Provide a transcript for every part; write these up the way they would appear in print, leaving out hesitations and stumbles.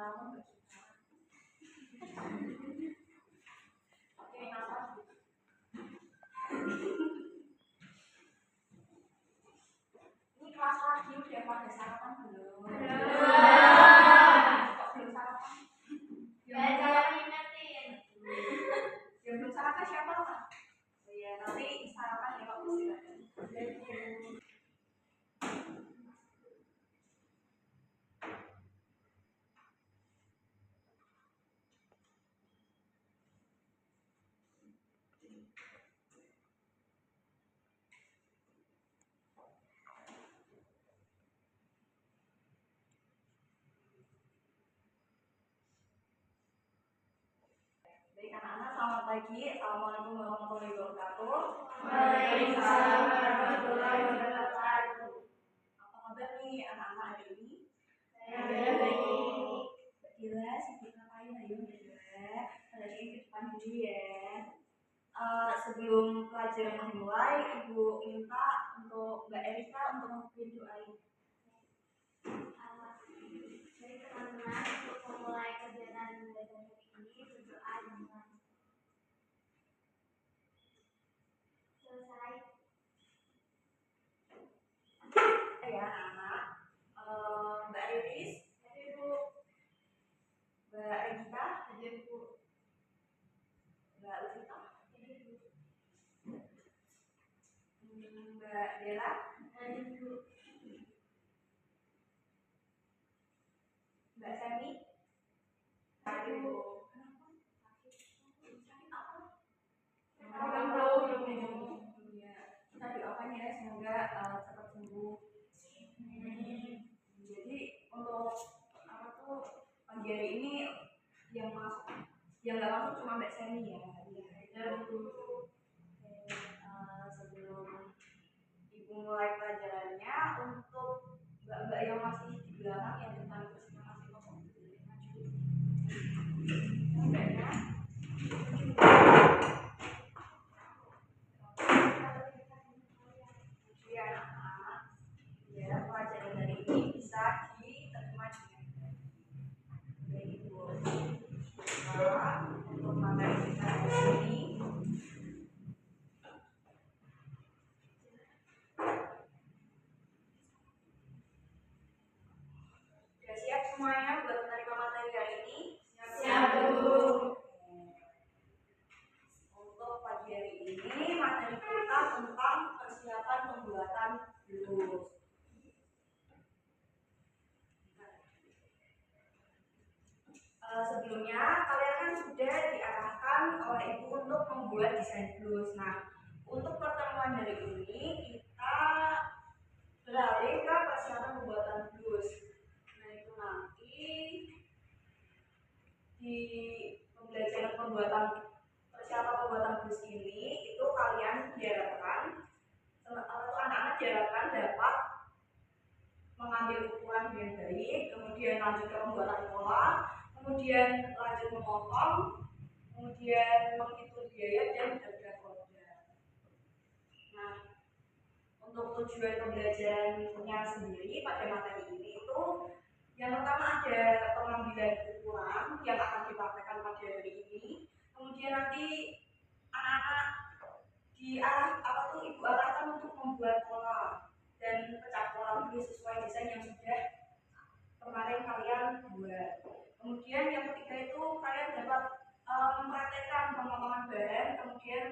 kamu nggak suka. Oke, apa? Ini kelas lagi udah pada sarapan belum? Kok belum sarapan? Jangan ingetin. Yang belum sarapan siapa Pak? Oh iya, nanti sarapan ya Pak silakan. Baik anak-anak, selamat pagi. Assalamualaikum warahmatullahi wabarakatuh. Waalaikumsalam warahmatullahi wabarakatuh. Apa kabar nih anak-anak hari ini? Baik. Gila, sibuk ngapain ayo Gila. Hari ini ke depan dulu ya. Sebelum pelajaran dimulai, Ibu minta untuk Mbak Erika untuk memimpin doain. Jadi teman-teman, untuk memulai kegiatan belajar hari ini berdoa dengan selesai. Ya anak, Mbak Riris, hadir Bu. Mbak Regita, hadir Bu. Mbak Lutita, hadir Bu. Mbak Dela, hadir Bu. Mbak Semi, hadir Bu. Sakit apa? Ya, kita doakan ya semoga cepat sembuh. Jadi untuk apa tuh pagi hari ini yang nggak masuk cuma Mbak Semi ya. Sebelum Ibu mulai pelajarannya, untuk mbak-mbak yang masih di belakang yang tentang kursinya masih kosong maju. Mbaknya. Ya, ya pelajaran hari ini bisa diterima dengan baik. Baik Ibu. Untuk materi kita hari ini. Sudah siap semuanya buat menerima materi hari ini? Siap, Bu. Untuk pagi hari ini materi kita tentang persiapan pembuatan blus. Sebelumnya kalian kan sudah diarahkan oleh Ibu untuk membuat desain blus. Nah, untuk pertemuan hari ini kita beralih ke persiapan pembuatan blus. Nah, itu nanti di pembelajaran persiapan pembuatan blus ini itu kalian diharapkan atau anak-anak diharapkan dapat mengambil ukuran dengan baik, kemudian lanjut ke pembuatan pola, kemudian lanjut memotong, kemudian menghitung biaya dan harga produk. Nah, untuk tujuan pembelajarannya sendiri pada materi ini itu yang pertama ada pengambilan ukuran yang akan dipraktekkan pada hari ini. Kemudian nanti anak-anak Ibu arahkan untuk membuat pola dan pecah pola dulu sesuai desain yang sudah kemarin kalian buat. Kemudian yang ketiga itu kalian dapat mempraktekkan pemotongan bahan, kemudian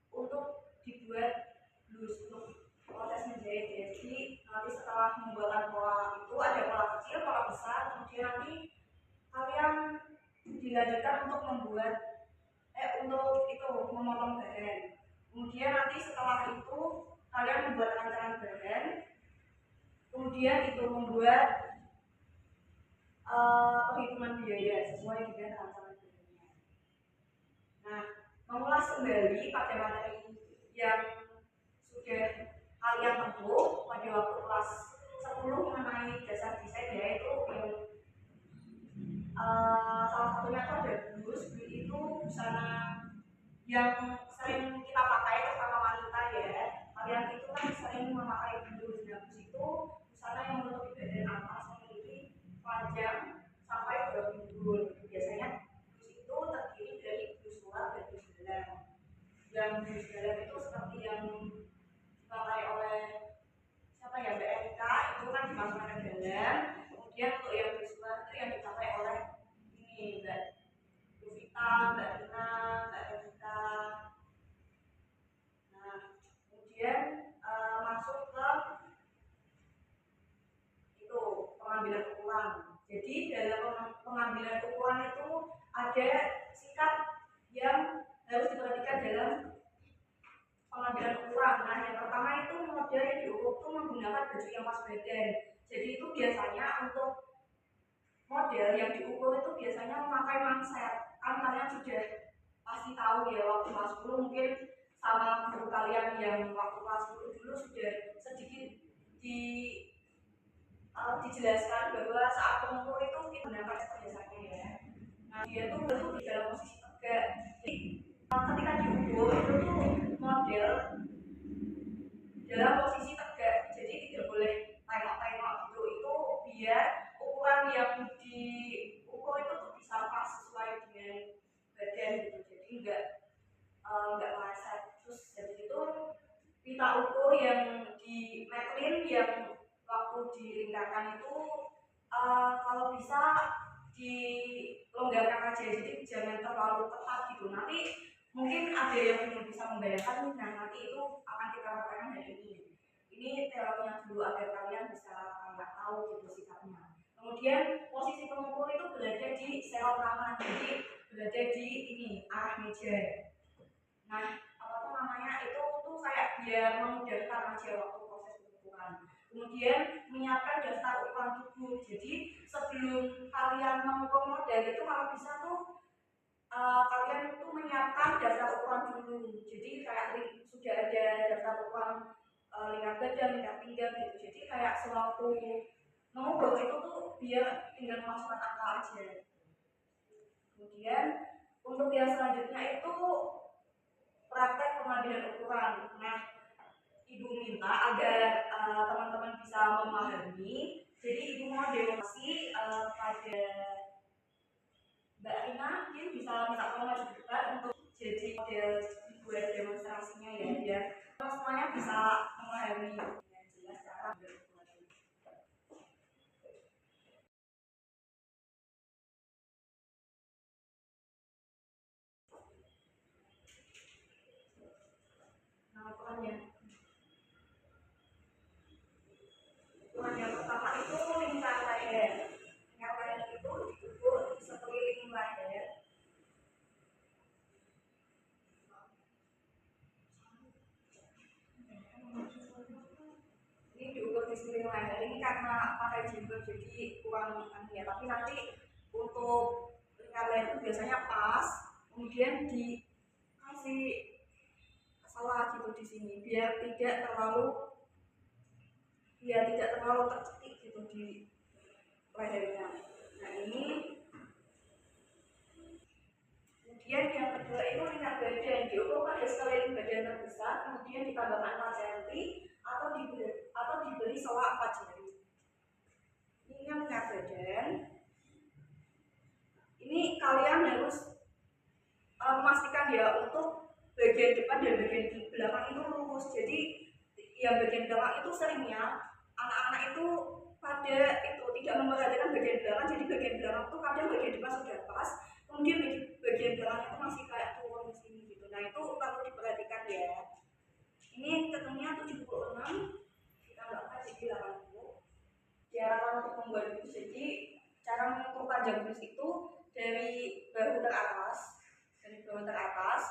untuk dibuat blus untuk proses menjahit. Jadi nanti setelah pembuatan pola itu ada pola kecil, pola besar, kemudian nanti kalian dilanjutkan untuk memotong bahan. Kemudian nanti setelah itu kalian membuat rancangan bahan, kemudian itu membuat penghitungan biaya sesuai dengan rancangan bahannya. Nah, mengulas kembali pada materi yang sudah kalian tempuh pada waktu kelas 10 mengenai dasar desain, yaitu yang salah satunya itu ada blus. Blus itu busana yang sering kita pakai terutama wanita ya. Kalian itu kan sering memakai blus. Nah, blus itu busana yang menutupi badan atas, memiliki panjang Kemudian untuk yang visual itu yang dicapai oleh ini Mbak Yuvita, Mbak Rina, Mbak Revita. Nah, kemudian masuk ke itu pengambilan ukuran. Jadi dalam pengambilan ukuran itu ada sikap yang harus diperhatikan dalam pengambilan ukuran. Nah, yang pertama itu model yang diukur itu menggunakan baju yang pas badan. Jadi itu biasanya untuk model yang diukur itu biasanya memakai manset. Kan kalian sudah pasti tahu ya waktu kelas 10 mungkin sama guru kalian yang waktu kelas 10 dulu sudah sedikit dijelaskan bahwa saat mengukur itu kita gunakan biasanya ya. Nah, dia tuh betul di dalam posisi tegak. Jadi ketika diukur itu tuh model dalam posisi tegak. Jadi tidak boleh tengok-tengok gitu. Itu biar ukuran yang diukur itu tuh bisa pas sesuai dengan badan gitu. Jadi enggak meleset. Terus dari itu pita ukur yang di Maclean yang waktu dilingkarkan itu kalau bisa dilonggarkan aja, jadi jangan terlalu ketat gitu. Nanti mungkin ada yang belum bisa membayangkan, nah nanti itu akan kita lakukan hari ini. Ini teorinya dulu agar kalian bisa nggak tahu gitu sikapnya. Kemudian posisi pengukur itu berada di sel kanan, jadi berada di ini arah meja. Nah, apa tuh namanya itu tuh kayak biar memudahkan aja waktu proses pengukuran. Kemudian menyiapkan daftar ukuran tubuh. Jadi sebelum kalian mengukur model itu kalau bisa tuh kalian itu menyiapkan daftar ukuran dulu. Jadi kayak sudah ada daftar ukuran lingkar badan, lingkar pinggang gitu. Jadi kayak sewaktu mengukur itu tuh biar tinggal memasukkan angka aja. Kemudian untuk yang selanjutnya itu praktek pengambilan ukuran. Nah, Ibu minta agar teman-teman bisa memahami. Jadi Ibu mau demonstrasi pada Mbak Rina, mungkin bisa minta tolong maju ke depan untuk jadi model buat demonstrasinya ya, biar semuanya bisa memahami dengan jelas cara berukuran. Nah, ukuran yang pertama itu lingkar leher. Lingkar leher itu diukur sekeliling leher. Ini diukur di sekeliling leher. Ini karena pakai jilbab jadi kurang ya, tapi nanti untuk lingkar leher itu biasanya pas, kemudian dikasih salah gitu di sini biar tidak terlalu tercetik gitu di lehernya. Nah ini kemudian yang kedua itu lingkar badan diukur pada sekeliling badan terbesar, kemudian ditambahkan 4 cm atau diberi selang 4 jari. Ini yang lingkar badan. Ini kalian harus memastikan ya untuk bagian depan dan bagian belakang itu lurus. Jadi yang bagian belakang itu seringnya anak-anak itu pada itu tidak memperhatikan bagian belakang, jadi bagian belakang itu kadang bagian depan sudah pas, kemudian bagian belakang itu masih kayak turun di sini gitu. Nah itu perlu diperhatikan ya. Ini ketemunya 76 ditambahkan jadi 80. Cara untuk membuat bus, jadi cara mengukur panjang bus itu dari bahu teratas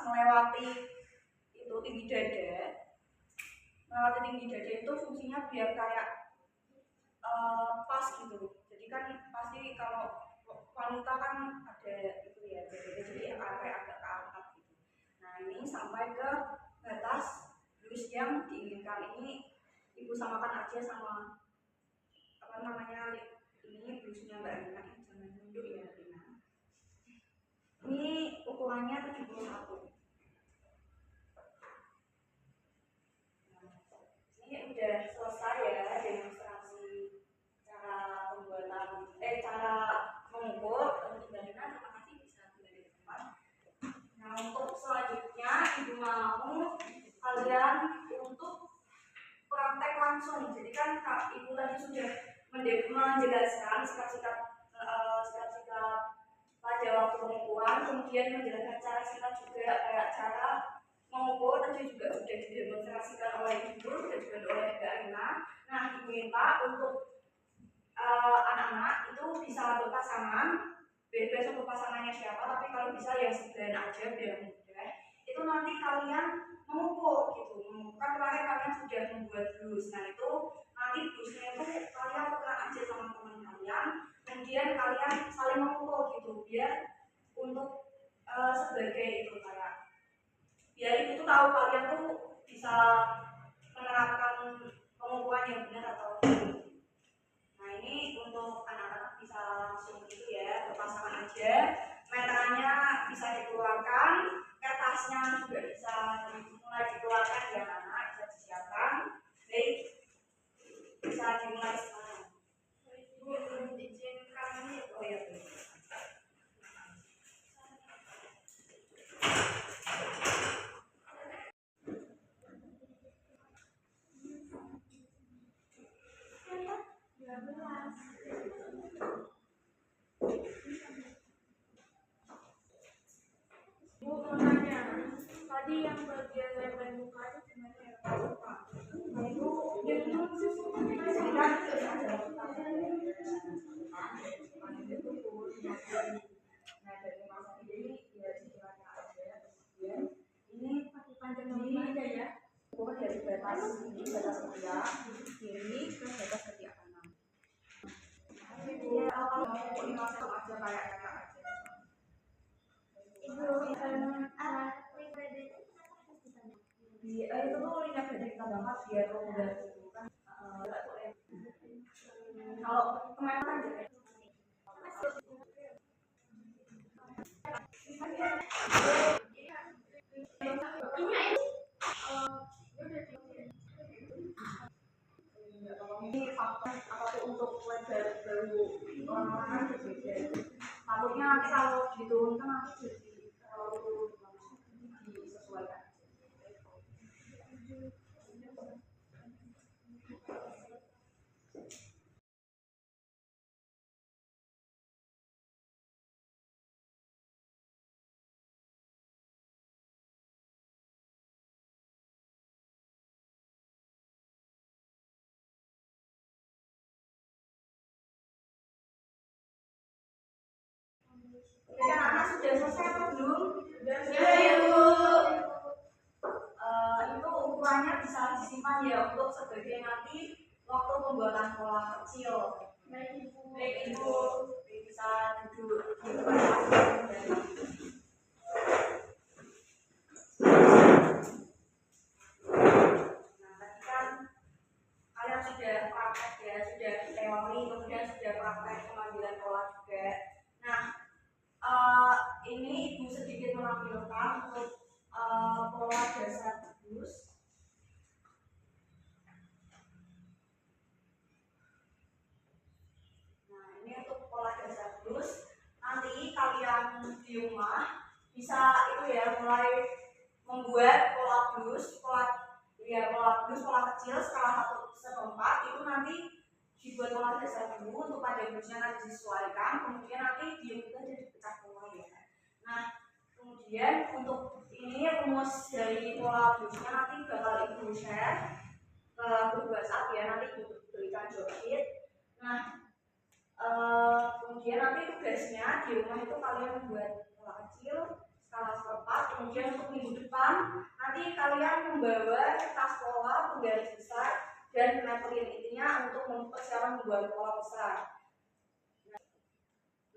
melewati itu tinggi dada. Melewati tinggi dada itu fungsinya biar kayak pas gitu. Jadi kan pasti kalau wanita kan ada itu ya, jadi agak keangkat gitu. Nah ini sampai ke batas bus yang diinginkan. Ini Ibu samakan aja sama apa namanya ini blusnya Mbak Rina, jangan mundur ya Rina. Ini ukurannya 71. Ini udah selesai ya demonstrasi cara pembuatan cara mengukur. Untuk Mbak Rina terima kasih bisa kembali ke depan. Nah untuk selanjutnya Ibu mau kalian untuk praktek langsung. Jadi kan Ibu tadi sudah menjelaskan sikap-sikap pada waktu pengukuhan, kemudian menjelaskan cara sikap juga kayak cara mengukur, dan juga sudah didemonstrasikan oleh Ibu dan juga oleh Mbak Arina. Nah, diminta untuk anak-anak itu bisa berpasangan, bebas untuk pasangannya siapa, tapi kalau bisa yang segan aja biar mudah. Itu nanti kalian mengukur gitu. Kan kemarin kalian sudah membuat dus. Nah itu nanti dusnya itu kalian tukar aja sama teman kalian, kemudian kalian saling mengukur gitu biar untuk sebagai itu kayak biar ibu tuh tahu kalian tuh bisa menerapkan pengukuran yang benar atau tidak. Nah ini untuk anak-anak bisa langsung gitu ya, berpasangan aja, meterannya bisa dikeluarkan, kertasnya juga bisa mulai dikeluarkan ya anak, bisa disiapkan. Baik, bisa dimulai sekarang. Ibu belum izinkan ini, oh ya. Bu mau tanya, tadi yang bagian lempar muka itu gimana ya Pak? Nah itu ini panjang ini aja ya. Pokoknya dari batas ini batas ketiak kiri ke batas ketiak kanan. Ya kalau mau dimasuk aja kayak aja. Itu tuh lihat dari kita banget biar udah gitu kan. Kalau kemarin kan ini faktor apapun untuk lebar baru orang-orang berbeda. Takutnya nanti kalau diturunkan nanti jadi terlalu disesuaikan. Ya, anak sudah selesai atau belum? Sudah selesai, Bu. Itu ukurannya bisa disimpan ya untuk sebagai nanti waktu pembuatan pola kecil. Baik Ibu, bisa duduk di tempat. Kalian sudah praktek ya, sudah teori, kemudian sudah praktek pengambilan pola juga. Nah, ini Ibu sedikit menampilkan untuk pola dasar dus. Nah, ini untuk pola dasar dus. Nanti kalian di rumah bisa itu ya mulai membuat pola dus, pola kecil skala 1/4 itu nanti dibuat pola dasar dulu untuk pada dusnya nanti disesuaikan, kemudian nanti diubah jadi pecah pola ya. Nah, kemudian untuk ini rumus dari pola dusnya nanti bakal Ibu share ke grup WhatsApp ya, nanti Ibu berikan job sheet. Nah, kemudian nanti tugasnya di rumah itu kalian membuat pola kecil skala 1/4, kemudian untuk minggu depan nanti kalian membawa kertas pola penggaris besar dan metodologi intinya untuk mempersiapkan membuat pola besar.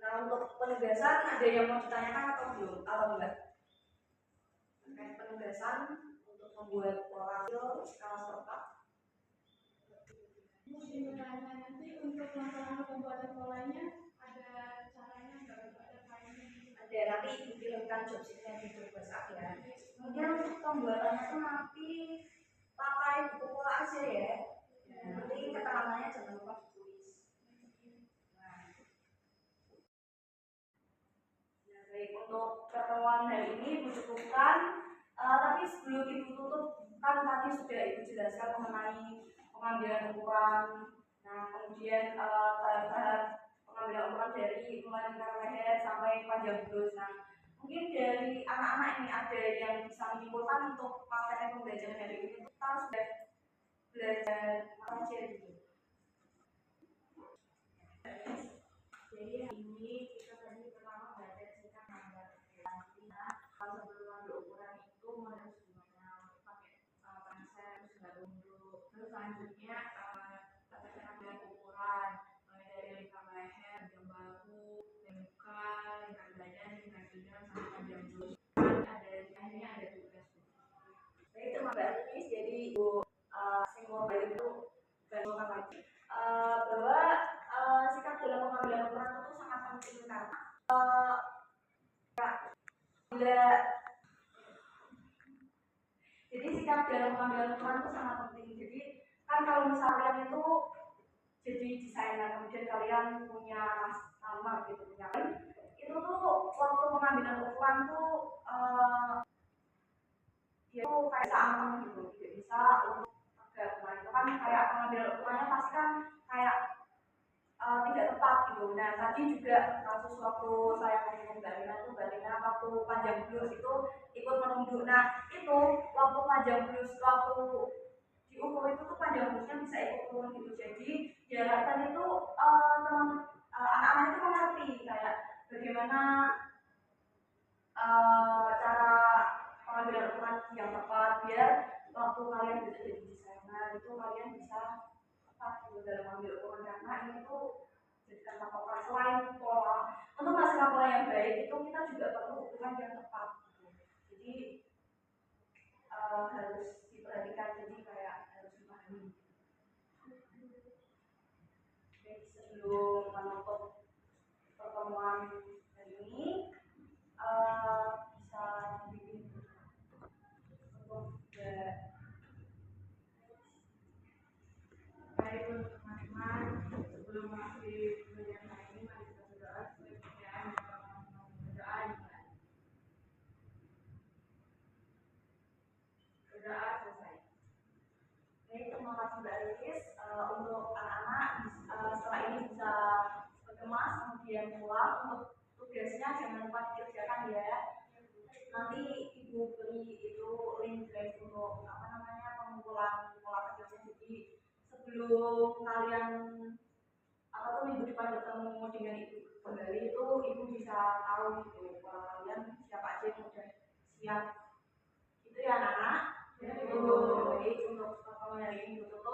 Nah untuk penugasan ada yang mau ditanyakan atau belum? Atau enggak? Terkait penugasan untuk membuat pola kecil skala 1/4. Nanti untuk masalah pembuatan polanya ada caranya nggak? Ada filenya? Ada, nanti Ibu kirimkan job sheet-nya di grup WhatsApp ya. Kemudian untuk pembuatannya itu nanti pakai buku pola aja ya. Nanti keterangannya jangan lupa ditulis. Nah, baik untuk pertemuan hari ini Ibu cukupkan. Tapi sebelum Ibu tutup kan tadi sudah Ibu jelaskan mengenai pengambilan ukuran. Nah, kemudian tahap-tahap pengambilan ukuran dari mulai lingkar leher sampai panjang blus. Nah, mungkin dari anak-anak ini ada yang bisa menyimpulkan untuk materi pembelajaran hari ini kita sudah belajar apa aja gitu. Jadi hari ini kita tadi pertama belajar tentang gambar. Nah, kalau sebelum ambil ukuran itu harus gimana pakai pensel terus nggak tunduk. Terus selanjutnya tata cara ambil ukuran mulai dari lingkar leher, panjang bahu, muka, lingkar badan, lingkar pinggang sampai panjang blus. Ada akhirnya ada tugas. Nah itu Mbak Lilis, jadi Ibu simbol itu bentukan lagi bahwa sikap dalam pengambilan ukuran itu sangat penting karena bila jadi sikap dalam pengambilan ukuran itu sangat penting. Jadi kan kalau misalnya itu jadi desainer kemudian kalian punya nama gitu punya itu tuh waktu pengambilan ukuran tuh dia tuh kayak sama gitu tidak bisa untuk tegak. Nah itu kan kayak pengambilan ukurannya pasti kan kayak tidak tepat gitu. Nah tadi juga kasus waktu saya ngomong Mbak Lina tuh Mbak Lina waktu panjang blus itu ikut menunduk. Nah itu waktu panjang blus waktu diukur itu tuh panjang blusnya bisa ikut turun gitu. Jadi diharapkan itu anak-anak itu mengerti kayak bagaimana cara pengambilan ukuran yang tepat biar waktu kalian bisa jadi desainer itu kalian bisa tepat gitu dalam mengambil ukuran karena ini tuh jadikan patokan selain pola untuk menghasilkan pola yang baik itu kita juga perlu ukuran yang tepat gitu. Jadi harus diperhatikan jadi kayak harus dipahami. Oke, sebelum menutup pertemuan hari ini bisa dibikin untuk baik untuk teman-teman sebelum mengakhiri pembelajaran hari ini mari kita berdoa supaya pekerjaan berdoa berdoa selesai. Oke, terima kasih Mbak Lilis untuk anak-anak setelah ini bisa berkemas kemudian pulang untuk tugasnya jangan lupa dikerjakan ya. Nanti ibu beri itu link drive untuk pengumpulan pola kerjanya. Jadi sebelum kalian minggu depan bertemu dengan ibu kembali itu ibu bisa tahu gitu pola kalian siapa aja yang udah siap itu ya anak-anak. Baik untuk pertemuan hari ini tutup.